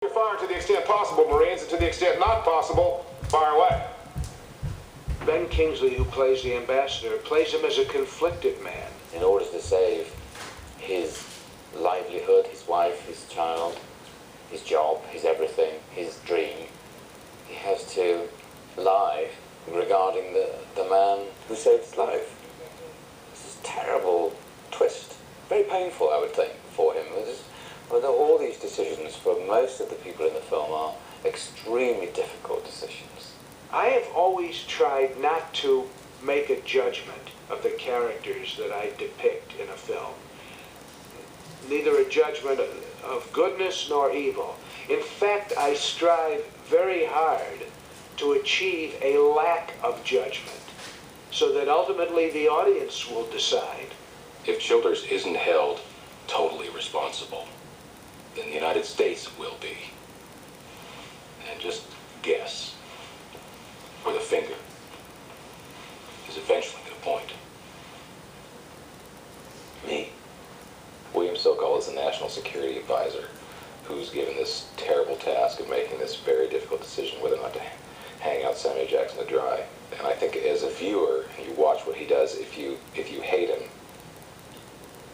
You're firing to the extent possible, Marines, and to the extent not possible, fire away. Ben Kingsley, who plays the ambassador, plays him as a conflicted man. In order to save his livelihood, his wife, his child, his job, his everything, his dream, he has to lie regarding the man who saved his life. This is a terrible twist. Very painful, I would think, for him. All these decisions for most of the people in the film are extremely difficult decisions. I have always tried not to make a judgment of the characters that I depict in a film. Neither a judgment of goodness nor evil. In fact, I strive very hard to achieve a lack of judgment so that ultimately the audience will decide. If Childers isn't held totally responsible, then the United States will be. And just guess where the finger is eventually going to point. Me. William Sokol is the National Security Advisor who's given this terrible task of making this very difficult decision whether or not to hang out Samuel Jackson to dry. And I think as a viewer, and you watch what he does, if you hate him,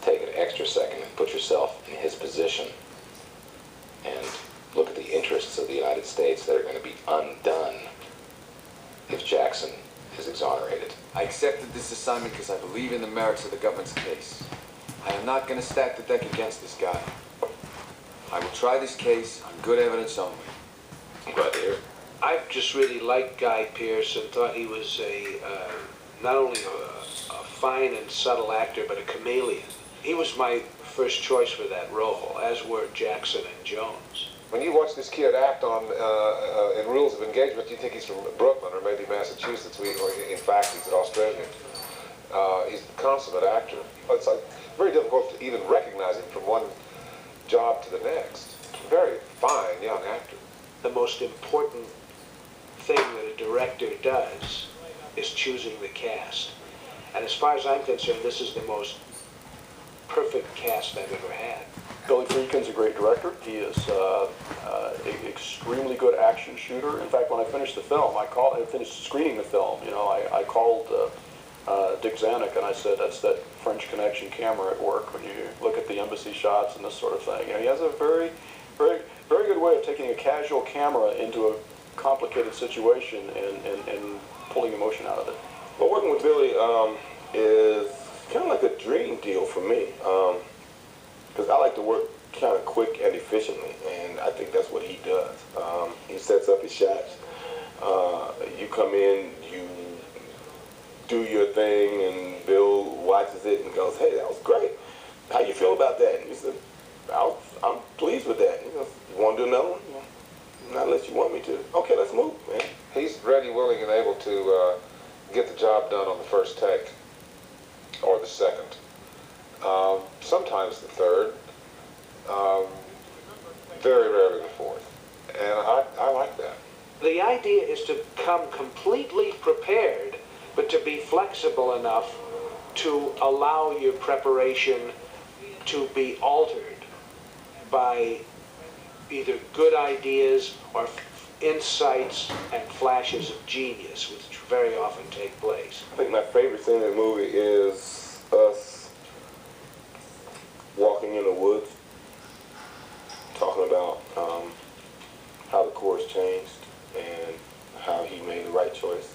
take an extra second and put yourself in his position and look at the interests of the United States that are going to be undone if Jackson is exonerated. I accepted this assignment because I believe in the merits of the government's case. I am not going to stack the deck against this guy. I will try this case on good evidence only. I'm glad to hear it. I've just really liked Guy Pearce and thought he was not only a fine and subtle actor, but a chameleon. He was my first choice for that role, as were Jackson and Jones. When you watch this kid act on in Rules of Engagement, you think he's from Brooklyn or maybe Massachusetts, or in fact he's an Australian. He's a consummate actor. It's like very difficult to even recognize him from one job to the next. Very fine young actor. The most important thing that a director does is choosing the cast. And as far as I'm concerned, this is the most perfect cast I've ever had. Billy Friedkin's a great director. He is an extremely good action shooter. In fact, when I finished the film, I finished screening the film. You know, I called Dick Zanuck and I said, "That's that French Connection camera at work when you look at the embassy shots and this sort of thing." You know, he has a very, very, very good way of taking a casual camera into a complicated situation and pulling emotion out of it. Well, working with Billy is kind of like a dream deal for me, because I like to work kind of quick and efficiently, and I think that's what he does. He sets up his shots. You come in, you do your thing, and Bill watches it and goes, "Hey, that was great. How you feel about that?" And he said, I'm pleased with that. He goes, "You want to do another one?" "Not unless you want me to." "Okay, let's move, man." He's ready, willing, and able to get the job done on the first take, or the second, sometimes the third, very rarely the fourth, and I like that. The idea is to come completely prepared, but to be flexible enough to allow your preparation to be altered by either good ideas or insights and flashes of genius, which very often take place. I think my favorite scene in the movie is us walking in the woods, talking about how the Corps has changed and how he made the right choice.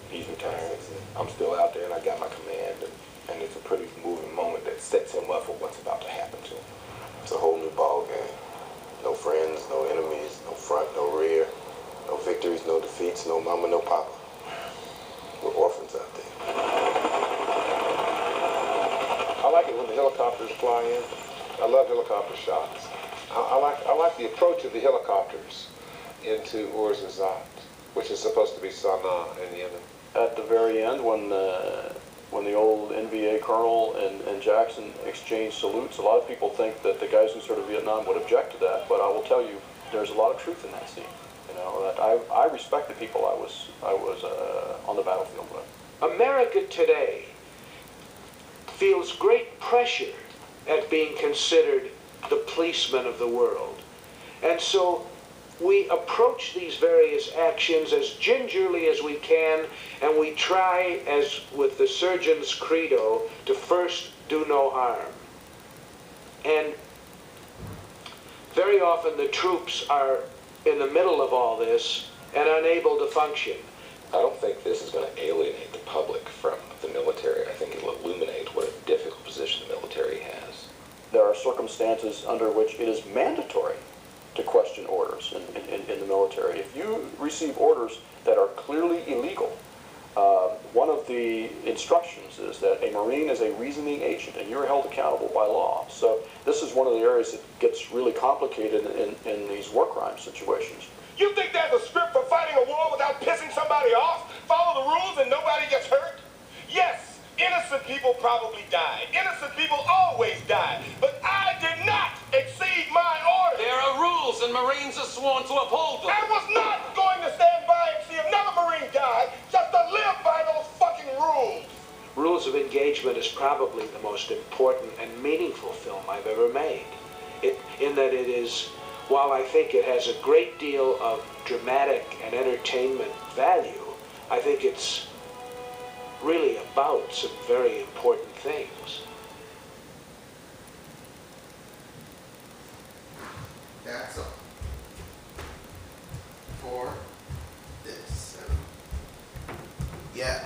He's retired. I'm still out there and I got my command, and it's a pretty moving moment that sets him up for what's about to happen to him. It's a whole new ball game. No friends, no enemies, no front, no rear, no victories, no defeats, no mama, no papa. We're orphans out there. I like it when the helicopters fly in. I love helicopter shots. I like the approach of the helicopters into Ouarzazate, which is supposed to be Sana'a in Yemen. At the very end, when the old NVA colonel and Jackson exchanged salutes, a lot of people think that the guys who served Vietnam would object to that, but I will tell you, there's a lot of truth in that scene. You know, that I respect the people I was on the battlefield with. America today feels great pressure at being considered the policeman of the world. And so we approach these various actions as gingerly as we can, and we try, as with the surgeon's credo, to first do no harm. And very often the troops are in the middle of all this and unable to function. I don't think this is going to alienate the public from the military. I think it'll illuminate what a difficult position the military has. There are circumstances under which it is mandatory to question orders in the military. If you receive orders that are clearly illegal, one of the instructions is that a Marine is a reasoning agent and you're held accountable by law. So this is one of the areas that gets really complicated in these war crime situations. You think there's a script for fighting a war without pissing somebody off? Follow the rules and nobody gets hurt? Yes, innocent people probably died. Innocent people always die. But I did not exceed my orders. There are rules and Marines are sworn to uphold them. I was not going to stand by and see another Marine die just to live by those fucking rules. Rules of Engagement is probably the most important and meaningful film I've ever made. In that it is, while I think it has a great deal of dramatic and entertainment value, I think it's really about some very important things. That's all for this. Yeah.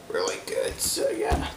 Really good. So yeah.